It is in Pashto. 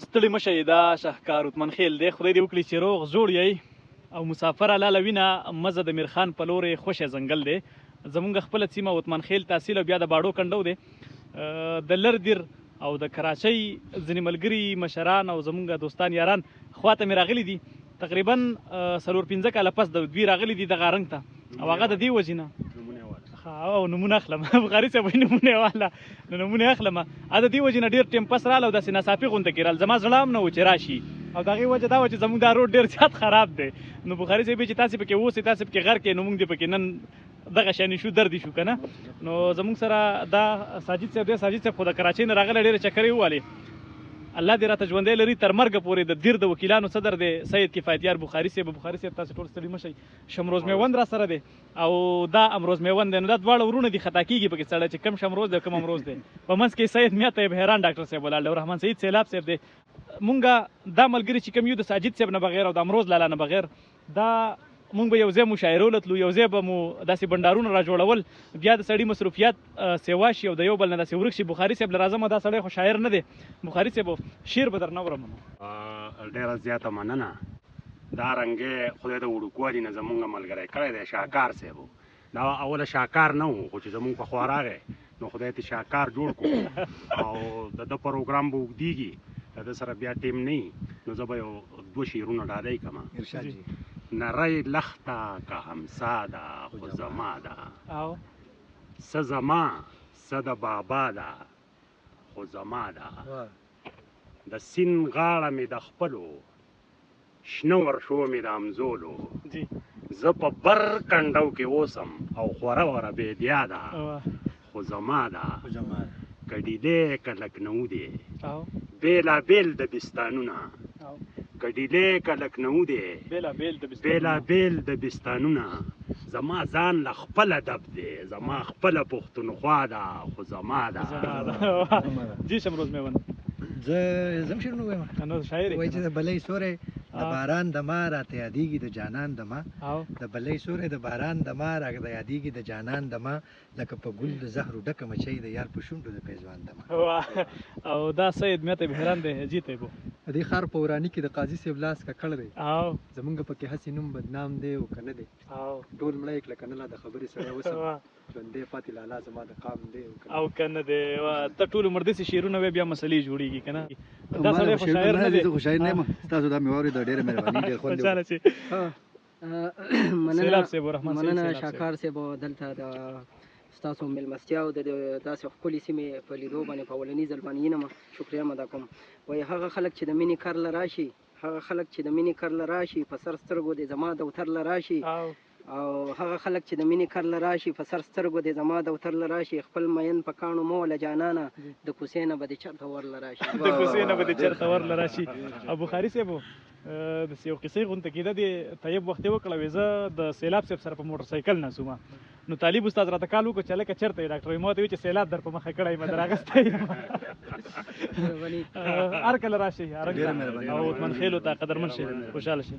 ستړي مه شئ، دا شهکار عثمان خیل دی. خدای دې وکړي چې روغ جوړ یئ او مسافره لاله وینه مزه د میرخان په لورې خوشه ځنګل دی. زمونږ خپله سیمه عثمان خیل تحصیل او بیا د باډو کنډو دی. د لردیر او د کراچۍ ځینې ملګري مشران او زمونږ دوستان یاران خواته مې راغلي دي. تقریبا 4-5 کاله پس د دوی راغلي دي دغه رنګ ته، او هغه د دې وجې نه او نمونه اخلم بخاري صاحب وایي نمونه واله، نو نمونه اخلم. د دې وجې نه ډېر ټیم پس راغله او داسې ناڅاپي غونته کېدل. زما زړه هم نه و چې راشي، او د هغې وجه دا وه چې زموږ دا روډ ډېر زیات خراب دی. نو بخاري صاحب چې تاسې پکې اوسئ، تاسې پکې غر کې، نو موږ دې پکې نن دغه شانې شو دردي شو که نه. نو زموږ سره دا ساجد صاحب دی. ساجد صاحب خو د کراچۍ نه راغلی، ډېرې چکرې ووالې. الله دې راته ژوندی لري تر مرګه پورې. د دیر د وکیلانو صدر دی سید کفایت یار بخاري صاحب. بخاري صاحب تاسې ټول ستړي مه شئ. شمروز میوند را سره دی او دا امروز میوند دی. نو دا دواړه ورونه دي، خطا کېږي پکې سړی چې کم شمروز دی کم امروز دی. په منځ کې سید میا طیب حیران ډاکټر صاحب ولاړ دی او رحمان سعید سیلاب صاحب دی. مونږ دا ملګري چې کوم یو د ساجد صاحب نه بغیر او د امروز لالا نه بغیر، دا مونږ به یو ځای مشاعرو لتلو، یو ځای به مو داسې بنډارونه را جوړول، بیا د سړي مصروفیات سیوا شي او د یو بل نه داسې ورک شي. بخاري صاحب له راځم، دا سړی خو شاعر نه دی. بخاري صاحب شعر به درنه اورم. ډېره زیاته مننه. دا رنګې خدای د وړوکوالي نه زمونږ ملګری کړی دی شاهکار صاحب. دا اوله شاهکار نه و، خو چې زمونږ په خوا راغی نو خدای ته شاهکار جوړ کړو او د ده پروګرام به اوږدېږي، د ده سره بیا ټیم نه وي. نو زه به یو 2 شعرونه ډالۍ کړم. نری لخته که همسا ده خو زما ده، څه زما څه د بابا ده خو زما ده. د سیند غاړه مې د خپلو، شنه ورشو مې د همزولو، زه په بر کنډو کې اوسم او خوره وره بیدیا ده خو زما ده. که ډیلی که لکنو دی بېلابېل د بستانونه، که ډیلی که لکنو دی بېلابېل د بستانونه، زما ځان له خپله دب دی، زما خپله پښتونخوا ده خو زما ده. جی شمروز میوند زه هم شعرونه وایم. وایي چې د بلۍ سوری د باران د ما راته یادېږي د جانان د ما، د بلۍ سوری د باران د ما راته یادېږي د جانان د ما، لکه په ګل د زهرو ډکه مچۍ د یار په شونډو د پیزوان د ما. او دا سید میا طیب حیران دی. جی طیبو د دې ښار په وراني کې د قاضي صاحب لاس ککړ دی، زمونږ پکې هسې نوم بدنام دی او که نه دی. ټول مړی کړه که نه لا د خبرې سره اوسم، ژوندی پاتې لالا زما د قام دی او که نه دی. ته ټول عمر داسې شعرونه وایې بیا مسلې جوړېږي که نه. دا سړی خو شاعر نه دی. زه خو شاعر نه یم، ستاسو دا مې واورېده، ډېره مهرباني، ډېر خوند مننه شاهکار صاحب. دلته د ستاسو مېلمستیا او د داسې ښکلې سیمې په لیدو باندې په اولني ځل باندې ینم شکریه مده کوم. وایي هغه خلک چې د مینې کار له راشي، هغه خلک چې د مینې کار له راشي په سر سترګو د زما دوتر له راشي، او هغه خلک چې د مینې کار له راشي په سر سترګو د زما دوتر له راشي، خپل مین په کاڼو مه وله جانانه، د کوڅې نه به د چرته ور له راشي، د کوڅې نه به د چرته ور له راشي. او بخاري صاحب داسې یو قصې غونته کېده د طیب وختې وکړه. وایي زه د سیلاب صاحب سره په موټر سایکل ناستومه، نو طالب استاد راته کال وکړو چې هلکه چېرته یې ډاکټر؟ وایي ما ورته وویل چې سیلاب در په مخه کړی یم، در اخیستی یم. هر کله راشئ او عثمان خیلو ته قدرمن شئ، خوشحاله شئ.